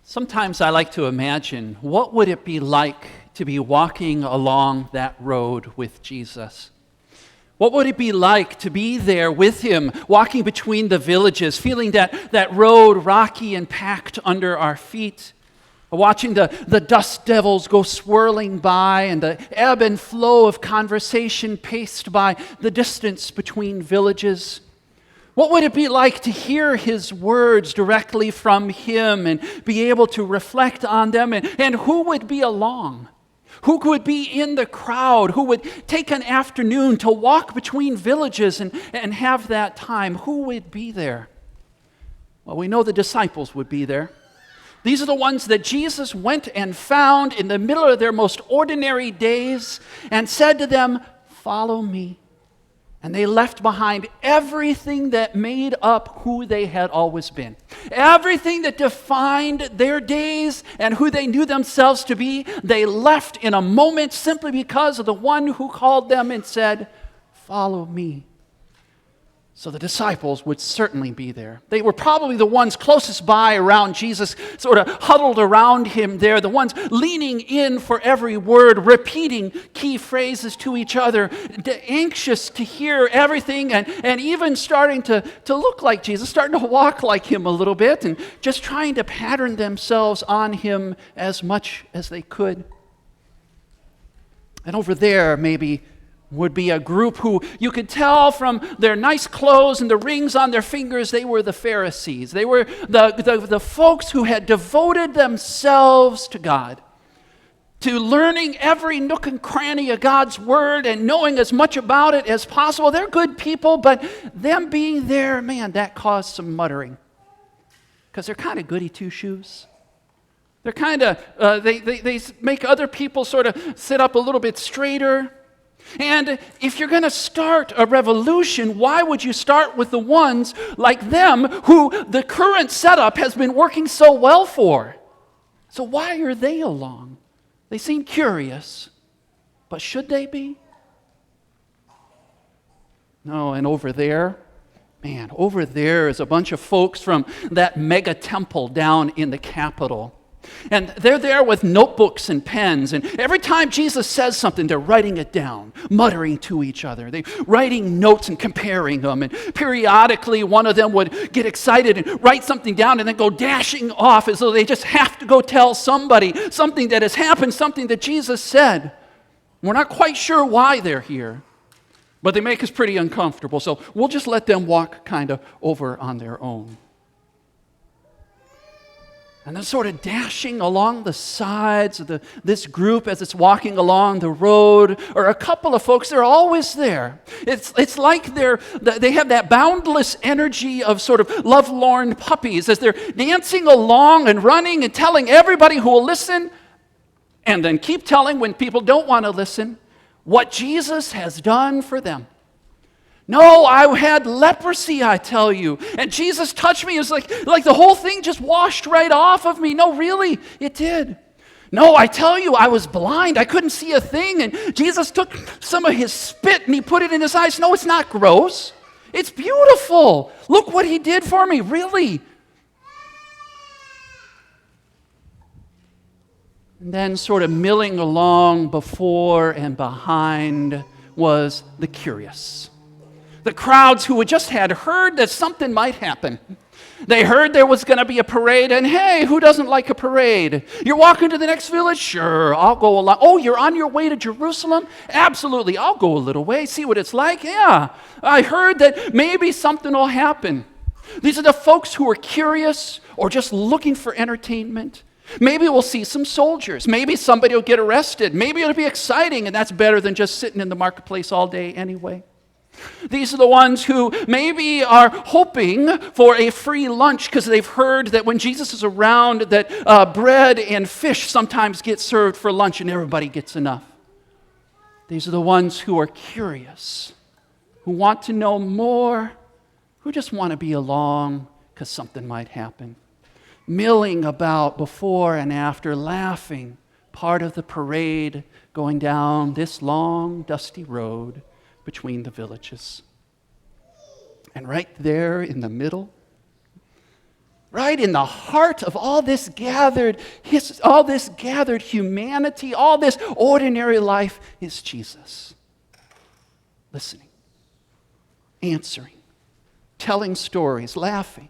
Sometimes I like to imagine, what would it be like to be walking along that road with Jesus? What would it be like to be there with him, walking between the villages, feeling that road rocky and packed under our feet, watching the dust devils go swirling by and the ebb and flow of conversation paced by the distance between villages? What would it be like to hear his words directly from him and be able to reflect on them? And who would be along? Who would be in the crowd? Who would take an afternoon to walk between villages and have that time? Who would be there? Well, we know the disciples would be there. These are the ones that Jesus went and found in the middle of their most ordinary days and said to them, "Follow me." And they left behind everything that made up who they had always been. Everything that defined their days and who they knew themselves to be, they left in a moment simply because of the one who called them and said, "Follow me." So the disciples would certainly be there. They were probably the ones closest by around Jesus, sort of huddled around him there, the ones leaning in for every word, repeating key phrases to each other, anxious to hear everything, and even starting to look like Jesus, starting to walk like him a little bit, and just trying to pattern themselves on him as much as they could. And over there, maybe, would be a group who you could tell from their nice clothes and the rings on their fingers, they were the Pharisees. They were the folks who had devoted themselves to God, to learning every nook and cranny of God's word and knowing as much about it as possible. They're good people, but them being there, man, that caused some muttering. Because they're kind of goody two-shoes. They're kind of, they make other people sort of sit up a little bit straighter. And if you're going to start a revolution, why would you start with the ones like them who the current setup has been working so well for? So why are they along? They seem curious, but should they be? No, and over there is a bunch of folks from that mega temple down in the capital. And they're there with notebooks and pens, and every time Jesus says something, they're writing it down, muttering to each other. They're writing notes and comparing them, and periodically one of them would get excited and write something down and then go dashing off as though they just have to go tell somebody something that has happened, something that Jesus said. We're not quite sure why they're here, but they make us pretty uncomfortable, so we'll just let them walk kind of over on their own. And then sort of dashing along the sides of this group as it's walking along the road, or a couple of folks, they're always there. It's like they have that boundless energy of sort of lovelorn puppies as they're dancing along and running and telling everybody who will listen, and then keep telling when people don't want to listen, what Jesus has done for them. No, I had leprosy, I tell you. And Jesus touched me. It was like the whole thing just washed right off of me. No, really, it did. No, I tell you, I was blind. I couldn't see a thing. And Jesus took some of his spit and he put it in his eyes. No, it's not gross. It's beautiful. Look what he did for me, really. And then sort of milling along before and behind was the curious. The crowds who had just had heard that something might happen. They heard there was going to be a parade, and hey, who doesn't like a parade? You're walking to the next village? Sure, I'll go along. Oh, you're on your way to Jerusalem? Absolutely, I'll go a little way, see what it's like. Yeah, I heard that maybe something will happen. These are the folks who are curious or just looking for entertainment. Maybe we'll see some soldiers. Maybe somebody will get arrested. Maybe it'll be exciting, and that's better than just sitting in the marketplace all day anyway. These are the ones who maybe are hoping for a free lunch because they've heard that when Jesus is around that bread and fish sometimes get served for lunch and everybody gets enough. These are the ones who are curious, who want to know more, who just want to be along because something might happen. Milling about before and after, laughing, part of the parade going down this long, dusty road between the villages. And right there in the middle Right in the heart of all this gathered humanity, all this ordinary life is Jesus. Listening, answering, telling stories, laughing,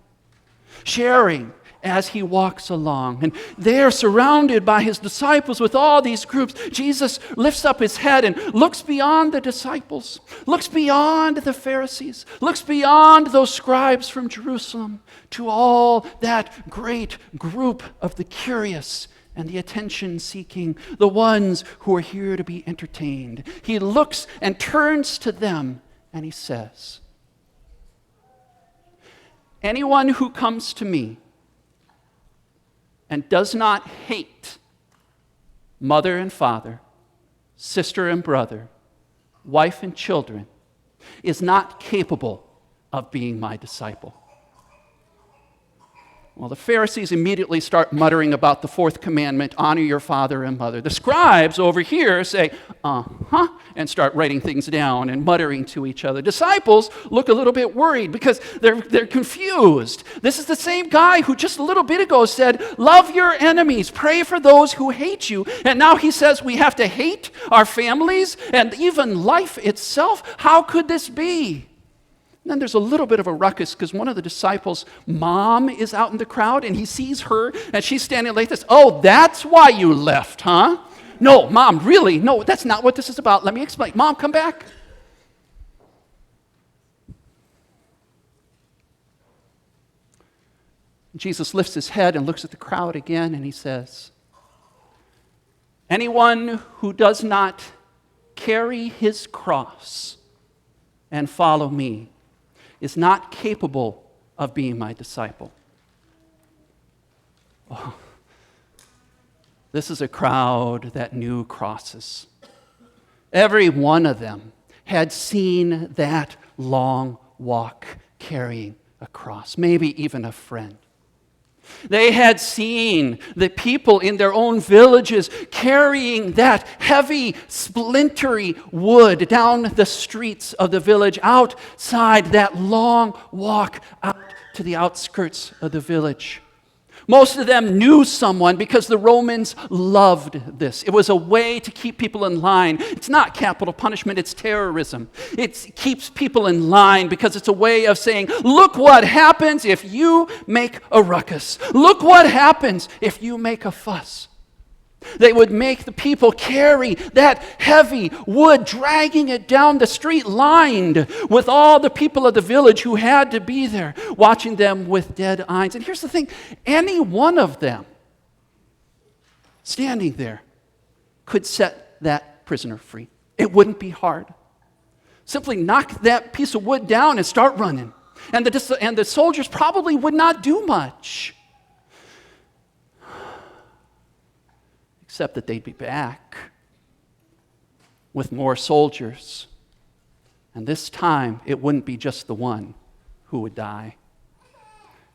sharing as he walks along. And there, surrounded by his disciples with all these groups, Jesus lifts up his head and looks beyond the disciples, looks beyond the Pharisees, looks beyond those scribes from Jerusalem to all that great group of the curious and the attention-seeking, the ones who are here to be entertained. He looks and turns to them and he says, "Anyone who comes to me and does not hate mother and father, sister and brother, wife and children, is not capable of being my disciple." Well, the Pharisees immediately start muttering about the fourth commandment, honor your father and mother. The scribes over here say, and start writing things down and muttering to each other. Disciples look a little bit worried because they're confused. This is the same guy who just a little bit ago said, love your enemies, pray for those who hate you. And now he says we have to hate our families and even life itself. How could this be? And then there's a little bit of a ruckus because one of the disciples' mom is out in the crowd and he sees her and she's standing like this. Oh, that's why you left, huh? No, Mom, really? No, that's not what this is about. Let me explain. Mom, come back. Jesus lifts his head and looks at the crowd again and he says, anyone who does not carry his cross and follow me is not capable of being my disciple. Oh, this is a crowd that knew crosses. Every one of them had seen that long walk carrying a cross, maybe even a friend. They had seen the people in their own villages carrying that heavy, splintery wood down the streets of the village, outside that long walk out to the outskirts of the village. Most of them knew someone because the Romans loved this. It was a way to keep people in line. It's not capital punishment, it's terrorism. It keeps people in line because it's a way of saying, look what happens if you make a ruckus. Look what happens if you make a fuss. They would make the people carry that heavy wood, dragging it down the street, lined with all the people of the village who had to be there, watching them with dead eyes. And here's the thing, any one of them standing there could set that prisoner free. It wouldn't be hard. Simply knock that piece of wood down and start running. And the soldiers probably would not do much. Except that they'd be back with more soldiers. And this time, it wouldn't be just the one who would die.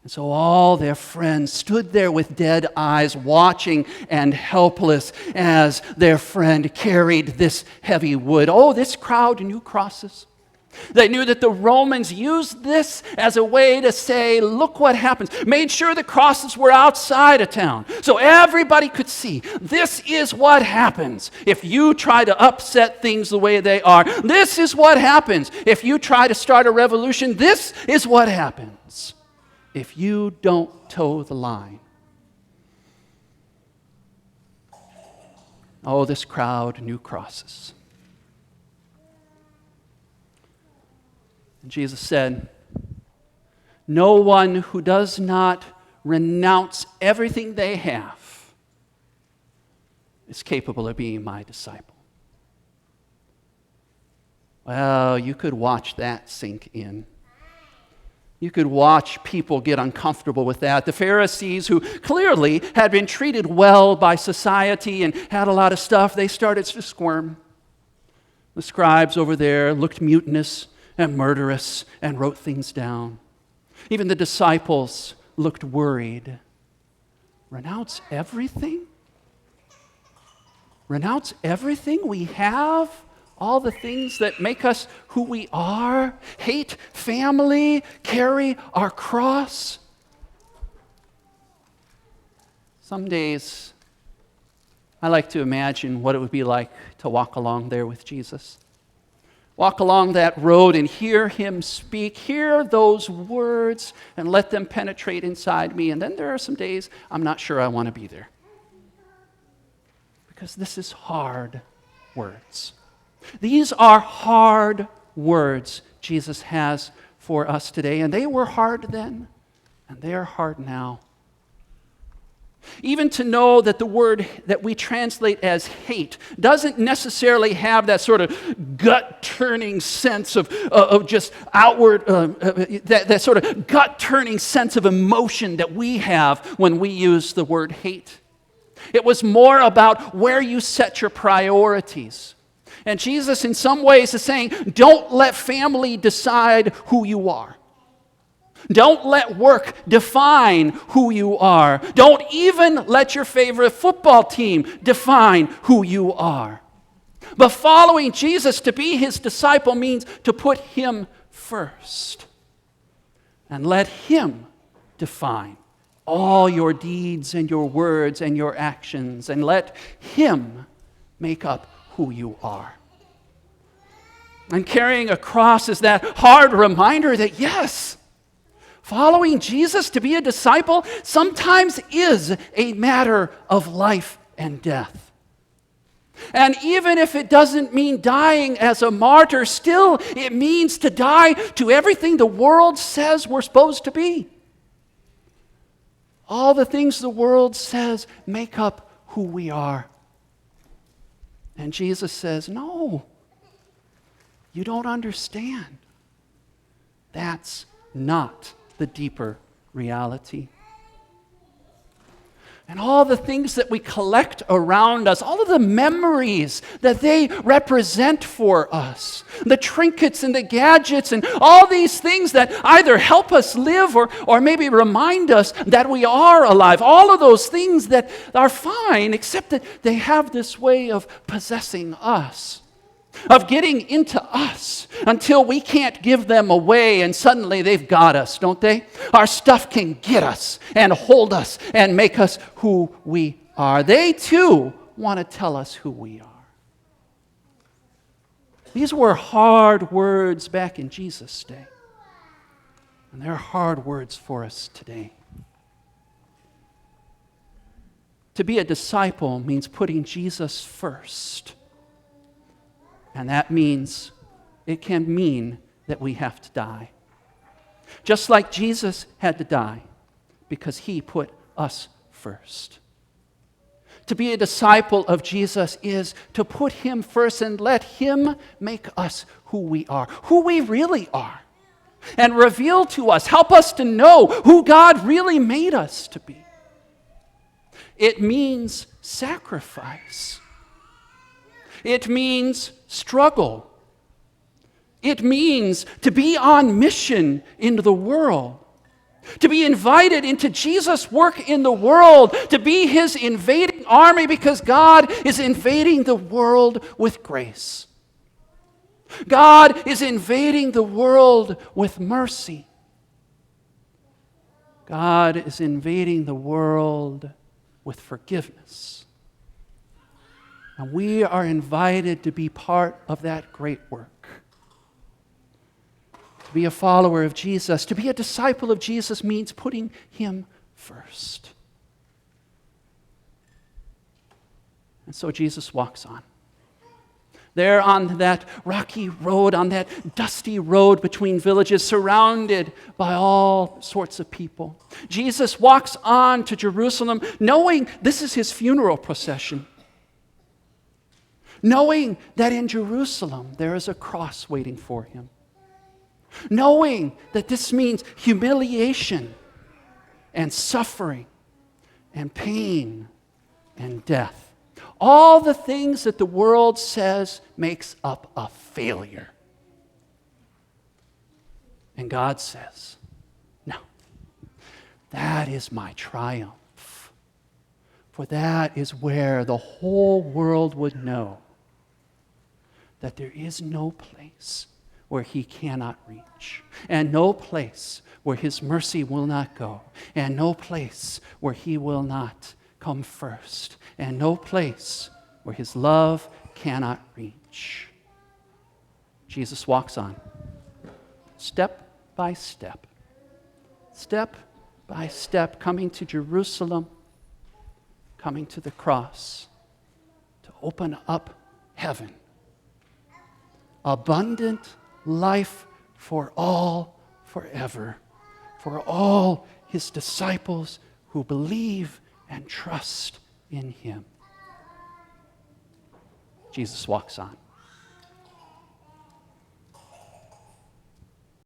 And so all their friends stood there with dead eyes, watching and helpless as their friend carried this heavy wood. Oh, this crowd knew crosses. They knew that the Romans used this as a way to say, look what happens. Made sure the crosses were outside of town so everybody could see. This is what happens if you try to upset things the way they are. This is what happens if you try to start a revolution. This is what happens if you don't toe the line. Oh, this crowd knew crosses. Jesus said, no one who does not renounce everything they have is capable of being my disciple. Well, you could watch that sink in. You could watch people get uncomfortable with that. The Pharisees, who clearly had been treated well by society and had a lot of stuff, they started to squirm. The scribes over there looked mutinous and murderous and wrote things down. Even the disciples looked worried. Renounce everything? Renounce everything we have? All the things that make us who we are? Hate family? Carry our cross? Some days, I like to imagine what it would be like to walk along there with Jesus. Walk along that road and hear him speak, hear those words, and let them penetrate inside me. And then there are some days I'm not sure I want to be there. Because this is hard words. These are hard words Jesus has for us today. And they were hard then, and they are hard now. Even to know that the word that we translate as hate doesn't necessarily have that sort of gut-turning sense of just outward, that sort of gut-turning sense of emotion that we have when we use the word hate. It was more about where you set your priorities. And Jesus, in some ways, is saying, don't let family decide who you are. Don't let work define who you are. Don't even let your favorite football team define who you are. But following Jesus, to be his disciple, means to put him first. And let him define all your deeds and your words and your actions. And let him make up who you are. And carrying a cross is that hard reminder that, yes, following Jesus, to be a disciple, sometimes is a matter of life and death. And even if it doesn't mean dying as a martyr, still it means to die to everything the world says we're supposed to be. All the things the world says make up who we are. And Jesus says, no, you don't understand. That's not the deeper reality. And all the things that we collect around us, all of the memories that they represent for us, the trinkets and the gadgets and all these things that either help us live or maybe remind us that we are alive, all of those things that are fine, except that they have this way of possessing us, of getting into us until we can't give them away, and suddenly they've got us, don't they? Our stuff can get us and hold us and make us who we are. They too want to tell us who we are. These were hard words back in Jesus' day, and they're hard words for us today. To be a disciple means putting Jesus first. And that means, it can mean that we have to die. Just like Jesus had to die because he put us first. To be a disciple of Jesus is to put him first and let him make us who we really are. And reveal to us, help us to know who God really made us to be. It means sacrifice. It means struggle. It means to be on mission in the world. To be invited into Jesus' work in the world. To be his invading army because God is invading the world with grace. God is invading the world with mercy. God is invading the world with forgiveness. And we are invited to be part of that great work. To be a follower of Jesus, to be a disciple of Jesus means putting him first. And so Jesus walks on. There on that rocky road, on that dusty road between villages, surrounded by all sorts of people. Jesus walks on to Jerusalem, knowing this is his funeral procession. Knowing that in Jerusalem there is a cross waiting for him. Knowing that this means humiliation and suffering and pain and death. All the things that the world says makes up a failure. And God says, no, that is my triumph. For that is where the whole world would know that there is no place where he cannot reach, and no place where his mercy will not go, and no place where he will not come first, and no place where his love cannot reach. Jesus walks on, step by step, coming to Jerusalem, coming to the cross to open up heaven. Abundant life for all, forever, for all his disciples who believe and trust in him. Jesus walks on.